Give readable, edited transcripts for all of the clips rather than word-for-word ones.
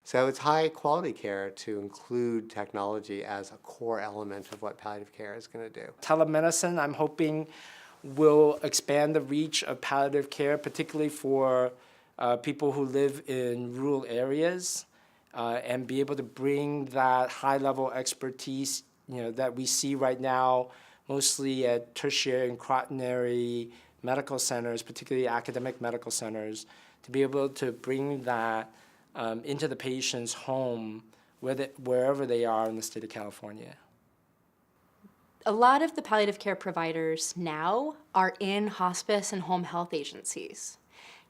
So it's high quality care to include technology as a core element of what palliative care is going to do. Telemedicine, I'm hoping, will expand the reach of palliative care, particularly for people who live in rural areas, and be able to bring that high-level expertise, that we see right now, mostly at tertiary and quaternary medical centers, particularly academic medical centers, to be able to bring that into the patient's home, wherever they are in the state of California. A lot of the palliative care providers now are in hospice and home health agencies.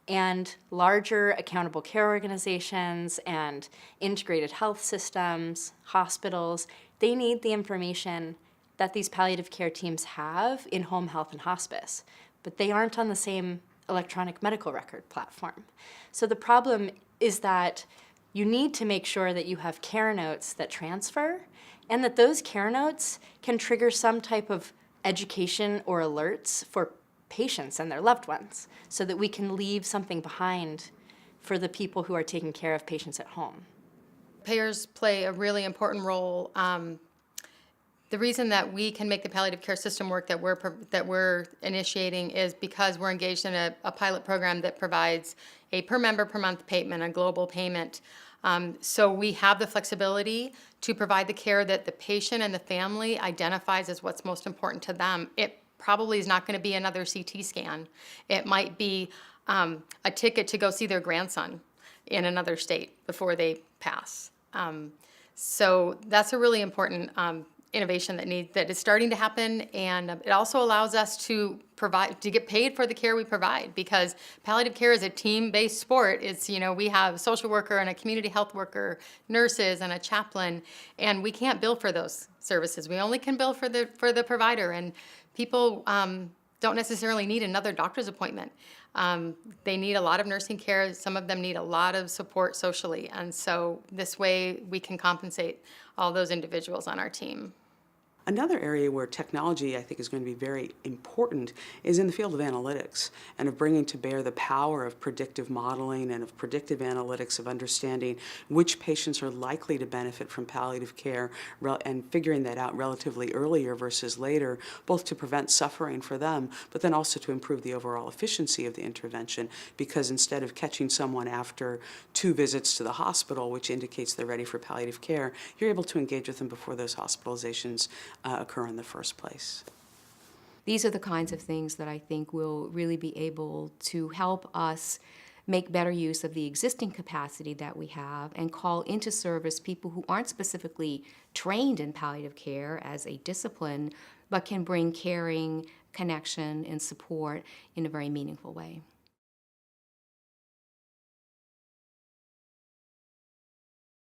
And larger accountable care organizations and integrated health systems, hospitals, they need the information that these palliative care teams have in home health and hospice, but they aren't on the same electronic medical record platform. So the problem is that you need to make sure that you have care notes that transfer, and that those care notes can trigger some type of education or alerts for patients and their loved ones, so that we can leave something behind for the people who are taking care of patients at home. Payers play a really important role. The reason that we can make the palliative care system work that we're initiating is because we're engaged in a pilot program that provides a per member per month payment, a global payment. So we have the flexibility to provide the care that the patient and the family identifies as what's most important to them. It probably is not going to be another CT scan. It might be a ticket to go see their grandson in another state before they pass. So that's a really important innovation that is starting to happen, and it also allows us to get paid for the care we provide, because palliative care is a team-based sport. It's, we have a social worker and a community health worker, nurses and a chaplain, and we can't bill for those services. We only can bill for the provider, and people don't necessarily need another doctor's appointment. They need a lot of nursing care. Some of them need a lot of support socially, and so this way we can compensate all those individuals on our team. Another area where technology, I think, is going to be very important is in the field of analytics and of bringing to bear the power of predictive modeling and of predictive analytics, of understanding which patients are likely to benefit from palliative care and figuring that out relatively earlier versus later, both to prevent suffering for them, but then also to improve the overall efficiency of the intervention, because instead of catching someone after 2 visits to the hospital, which indicates they're ready for palliative care, you're able to engage with them before those hospitalizations occur in the first place. These are the kinds of things that I think will really be able to help us make better use of the existing capacity that we have and call into service people who aren't specifically trained in palliative care as a discipline, but can bring caring, connection, and support in a very meaningful way.